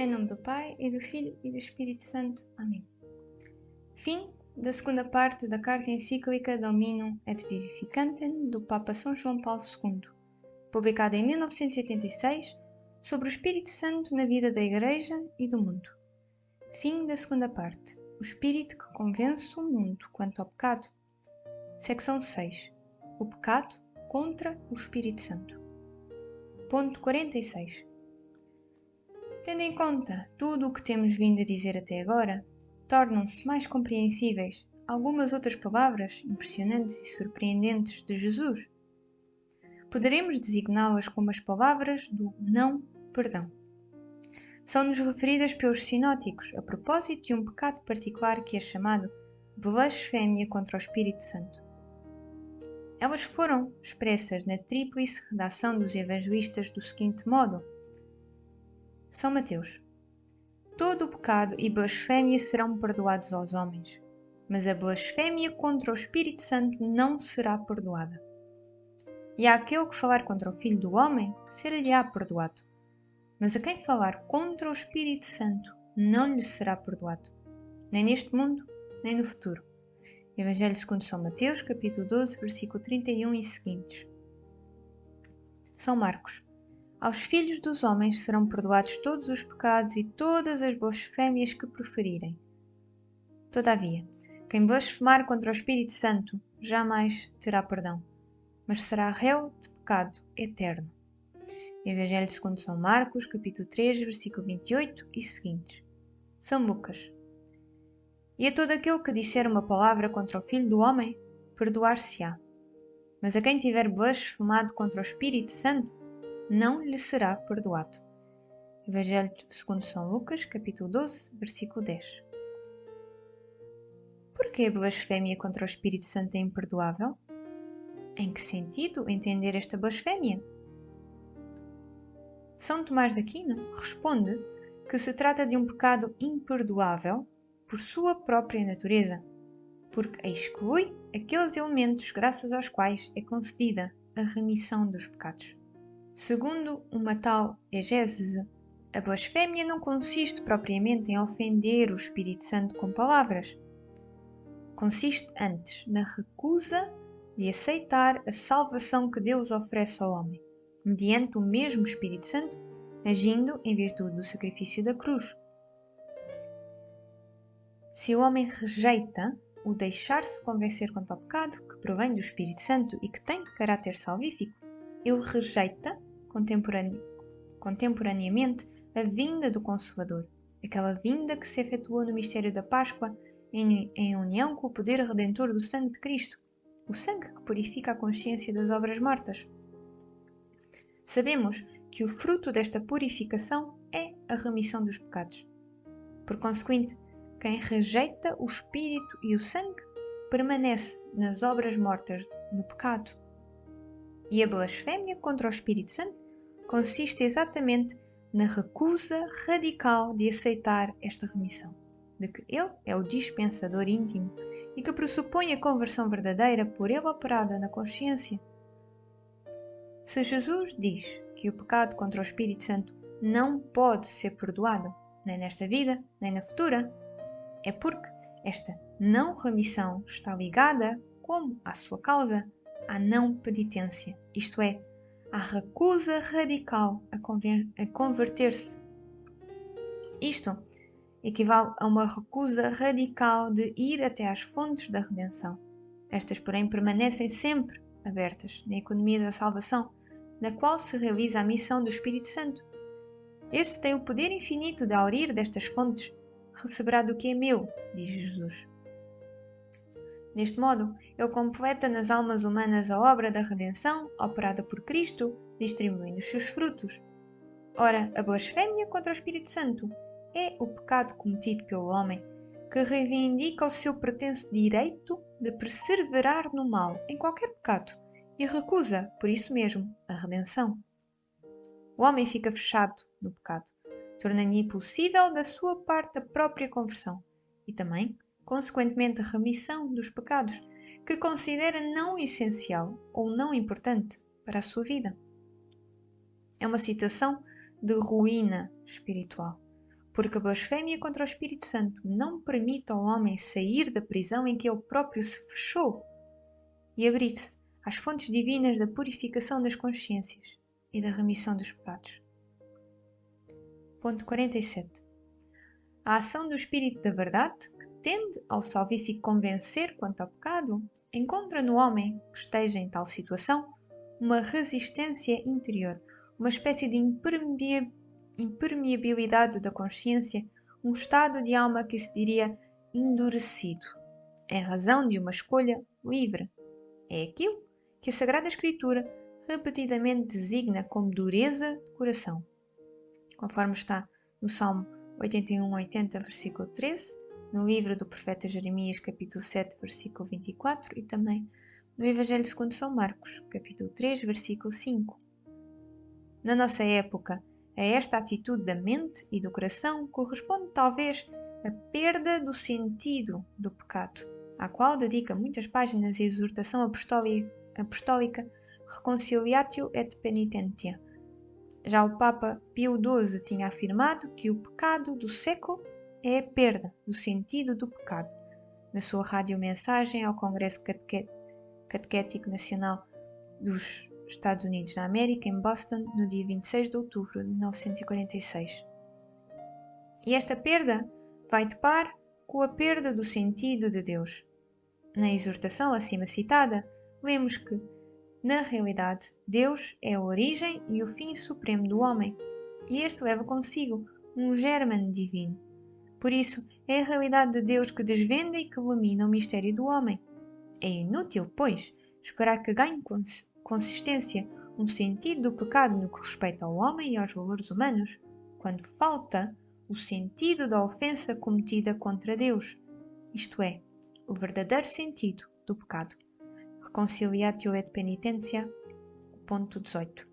Em nome do Pai, e do Filho, e do Espírito Santo. Amém. Fim da segunda parte da carta encíclica Dominum et Vivificantem do Papa São João Paulo II, publicada em 1986, sobre o Espírito Santo na vida da Igreja e do mundo. Fim da segunda parte. O Espírito que convence o mundo quanto ao pecado. Secção 6. O pecado contra o Espírito Santo. Ponto 46. Tendo em conta tudo o que temos vindo a dizer até agora, tornam-se mais compreensíveis algumas outras palavras impressionantes e surpreendentes de Jesus. Poderemos designá-las como as palavras do não perdão. São-nos referidas pelos sinóticos a propósito de um pecado particular que é chamado blasfémia contra o Espírito Santo. Elas foram expressas na tríplice redação dos evangelistas do seguinte modo: São Mateus: todo o pecado e blasfémia serão perdoados aos homens, mas a blasfémia contra o Espírito Santo não será perdoada. E àquele que falar contra o Filho do Homem, ser-lhe-á perdoado, mas a quem falar contra o Espírito Santo não lhe será perdoado, nem neste mundo, nem no futuro. Evangelho segundo São Mateus, capítulo 12, versículo 31 e seguintes. São Marcos: aos filhos dos homens serão perdoados todos os pecados e todas as blasfémias que proferirem. Todavia, quem blasfemar contra o Espírito Santo jamais terá perdão, mas será réu de pecado eterno. Evangelho segundo São Marcos, capítulo 3, versículo 28 e seguintes. São Lucas: e a todo aquele que disser uma palavra contra o Filho do Homem, perdoar-se-á. Mas a quem tiver blasfemado contra o Espírito Santo, não lhe será perdoado. Evangelho segundo São Lucas, capítulo 12, versículo 10. Por que a blasfémia contra o Espírito Santo é imperdoável? Em que sentido entender esta blasfémia? São Tomás de Aquino responde que se trata de um pecado imperdoável por sua própria natureza, porque exclui aqueles elementos graças aos quais é concedida a remissão dos pecados. Segundo uma tal exégese, a blasfémia não consiste propriamente em ofender o Espírito Santo com palavras. Consiste antes na recusa de aceitar a salvação que Deus oferece ao homem, mediante o mesmo Espírito Santo, agindo em virtude do sacrifício da cruz. Se o homem rejeita o deixar-se convencer quanto ao pecado, que provém do Espírito Santo e que tem caráter salvífico, ele rejeita contemporaneamente a vinda do Consolador, aquela vinda que se efetuou no mistério da Páscoa em união com o poder redentor do sangue de Cristo, o sangue que purifica a consciência das obras mortas. Sabemos que o fruto desta purificação é a remissão dos pecados. Por conseguinte, quem rejeita o Espírito e o sangue permanece nas obras mortas no pecado. E a blasfémia contra o Espírito Santo consiste exatamente na recusa radical de aceitar esta remissão, de que ele é o dispensador íntimo e que pressupõe a conversão verdadeira por ele operada na consciência. Se Jesus diz que o pecado contra o Espírito Santo não pode ser perdoado, nem nesta vida, nem na futura, é porque esta não remissão está ligada, como à sua causa, à não penitência, isto é, à recusa radical a converter-se. Isto equivale a uma recusa radical de ir até às fontes da redenção. Estas, porém, permanecem sempre abertas na economia da salvação, na qual se realiza a missão do Espírito Santo. Este tem o poder infinito de aurir destas fontes, receberá do que é meu, diz Jesus. Deste modo, ele completa nas almas humanas a obra da redenção operada por Cristo, distribuindo os seus frutos. Ora, a blasfémia contra o Espírito Santo é o pecado cometido pelo homem, que reivindica o seu pretenso direito de perseverar no mal, em qualquer pecado, e recusa, por isso mesmo, a redenção. O homem fica fechado no pecado, tornando impossível da sua parte a própria conversão e também, consequentemente, a remissão dos pecados que considera não essencial ou não importante para a sua vida. É uma situação de ruína espiritual, porque a blasfémia contra o Espírito Santo não permite ao homem sair da prisão em que ele próprio se fechou e abrir-se às fontes divinas da purificação das consciências e da remissão dos pecados. Ponto 47. A ação do Espírito da Verdade, que tende ao salvífico convencer quanto ao pecado, encontra no homem que esteja em tal situação uma resistência interior, uma espécie de impermeabilidade da consciência, um estado de alma que se diria endurecido, em razão de uma escolha livre. É aquilo que a Sagrada Escritura repetidamente designa como dureza de coração, conforme está no Salmo 81-80, versículo 13, no livro do profeta Jeremias, capítulo 7, versículo 24, e também no Evangelho segundo São Marcos, capítulo 3, versículo 5. Na nossa época, a esta atitude da mente e do coração corresponde talvez a perda do sentido do pecado, à qual dedica muitas páginas a exortação apostólica Reconciliatio et Penitentia. Já o Papa Pio XII tinha afirmado que o pecado do século é a perda do sentido do pecado, na sua radiomensagem ao Congresso Catequético Nacional dos Estados Unidos da América, em Boston, no dia 26 de outubro de 1946. E esta perda vai de par com a perda do sentido de Deus. Na exortação acima citada, vemos que, na realidade, Deus é a origem e o fim supremo do homem, e este leva consigo um germen divino. Por isso, é a realidade de Deus que desvenda e que ilumina o mistério do homem. É inútil, pois, esperar que ganhe consistência um sentido do pecado no que respeita ao homem e aos valores humanos, quando falta o sentido da ofensa cometida contra Deus, isto é, o verdadeiro sentido do pecado. Reconciliatio et Penitentia, ponto 18.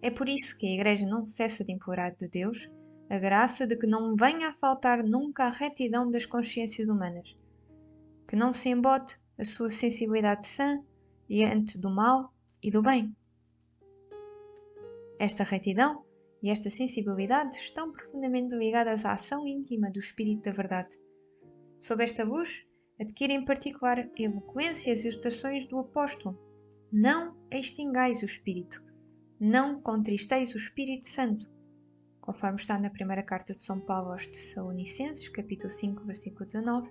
É por isso que a Igreja não cessa de implorar de Deus a graça de que não venha a faltar nunca a retidão das consciências humanas, que não se embote a sua sensibilidade sã diante do mal e do bem. Esta retidão e esta sensibilidade estão profundamente ligadas à ação íntima do Espírito da Verdade. Sob esta luz, adquire em particular eloquência as exortações do apóstolo: não extingais o Espírito, não contristeis o Espírito Santo, conforme está na primeira carta de São Paulo aos Tessalonicenses, capítulo 5, versículo 19,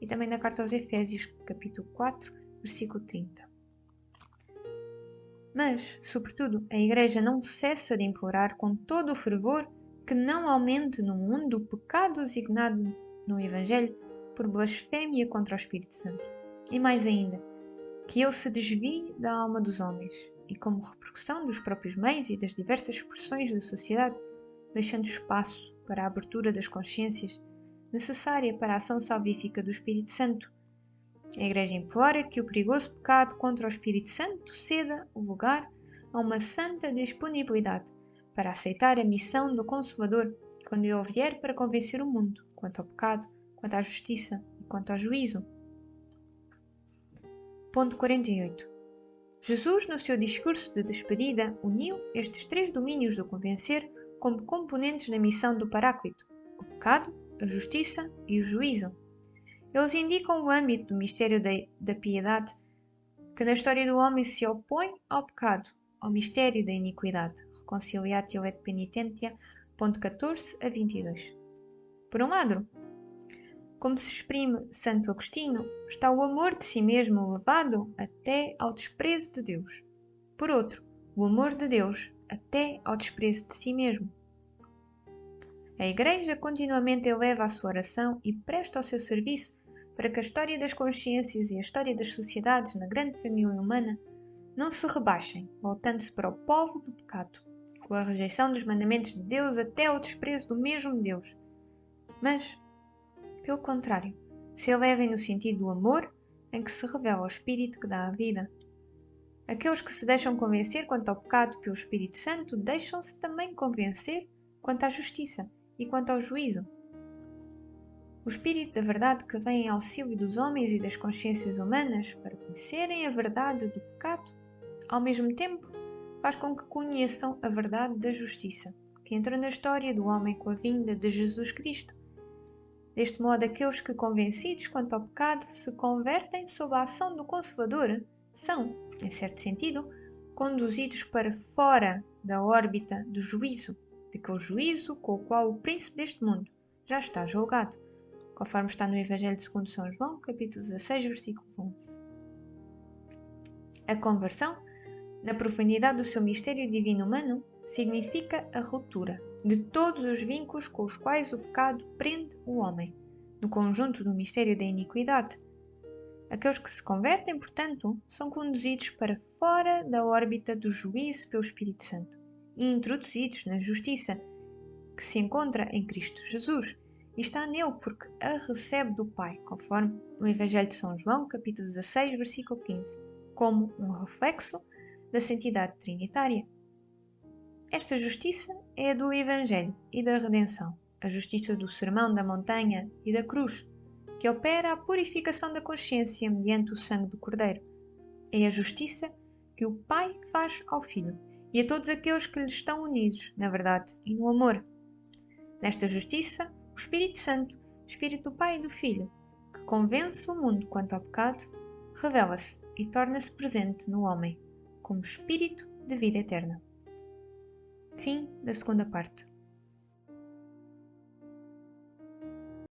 e também na carta aos Efésios, capítulo 4, versículo 30. Mas, sobretudo, a Igreja não cessa de implorar com todo o fervor que não aumente no mundo o pecado designado no Evangelho por blasfémia contra o Espírito Santo. E mais ainda, que ele se desvie da alma dos homens e, como repercussão dos próprios meios e das diversas expressões da sociedade, deixando espaço para a abertura das consciências necessária para a ação salvífica do Espírito Santo. A Igreja implora que o perigoso pecado contra o Espírito Santo ceda o lugar a uma santa disponibilidade para aceitar a missão do Consolador quando ele vier para convencer o mundo quanto ao pecado, quanto à justiça e quanto ao juízo. Ponto 48. Jesus, no seu discurso de despedida, uniu estes três domínios do convencer como componentes da missão do Paráclito: o pecado, a justiça e o juízo. Eles indicam o âmbito do mistério da piedade que na história do homem se opõe ao pecado, ao mistério da iniquidade. Reconciliatio et Penitentia, ponto 14 a 22. Por um lado, como se exprime Santo Agostinho, está o amor de si mesmo levado até ao desprezo de Deus. Por outro, o amor de Deus até ao desprezo de si mesmo. A Igreja continuamente eleva a sua oração e presta o seu serviço para que a história das consciências e a história das sociedades na grande família humana não se rebaixem, voltando-se para o povo do pecado, com a rejeição dos mandamentos de Deus até ao desprezo do mesmo Deus. Mas, pelo contrário, se elevem no sentido do amor em que se revela o Espírito que dá a vida. Aqueles que se deixam convencer quanto ao pecado pelo Espírito Santo deixam-se também convencer quanto à justiça e quanto ao juízo. O Espírito da Verdade que vem em auxílio dos homens e das consciências humanas para conhecerem a verdade do pecado, ao mesmo tempo, faz com que conheçam a verdade da justiça, que entrou na história do homem com a vinda de Jesus Cristo. Deste modo, aqueles que, convencidos quanto ao pecado, se convertem sob a ação do Consolador, são, em certo sentido, conduzidos para fora da órbita do juízo, daquele juízo com o qual o príncipe deste mundo já está julgado, conforme está no Evangelho segundo São João, capítulo 16, versículo 11. A conversão, na profundidade do seu mistério divino humano, significa a ruptura de todos os vínculos com os quais o pecado prende o homem, no conjunto do mistério da iniquidade. Aqueles que se convertem, portanto, são conduzidos para fora da órbita do juízo pelo Espírito Santo e introduzidos na justiça que se encontra em Cristo Jesus e está nele porque a recebe do Pai, conforme o Evangelho de São João, capítulo 16, versículo 15, como um reflexo da santidade trinitária. Esta justiça é a do Evangelho e da redenção, a justiça do Sermão da Montanha e da Cruz, que opera a purificação da consciência mediante o sangue do Cordeiro. É a justiça que o Pai faz ao Filho e a todos aqueles que lhe estão unidos na verdade e no amor. Nesta justiça, o Espírito Santo, Espírito do Pai e do Filho, que convence o mundo quanto ao pecado, revela-se e torna-se presente no homem, como Espírito de vida eterna. Fim da segunda parte.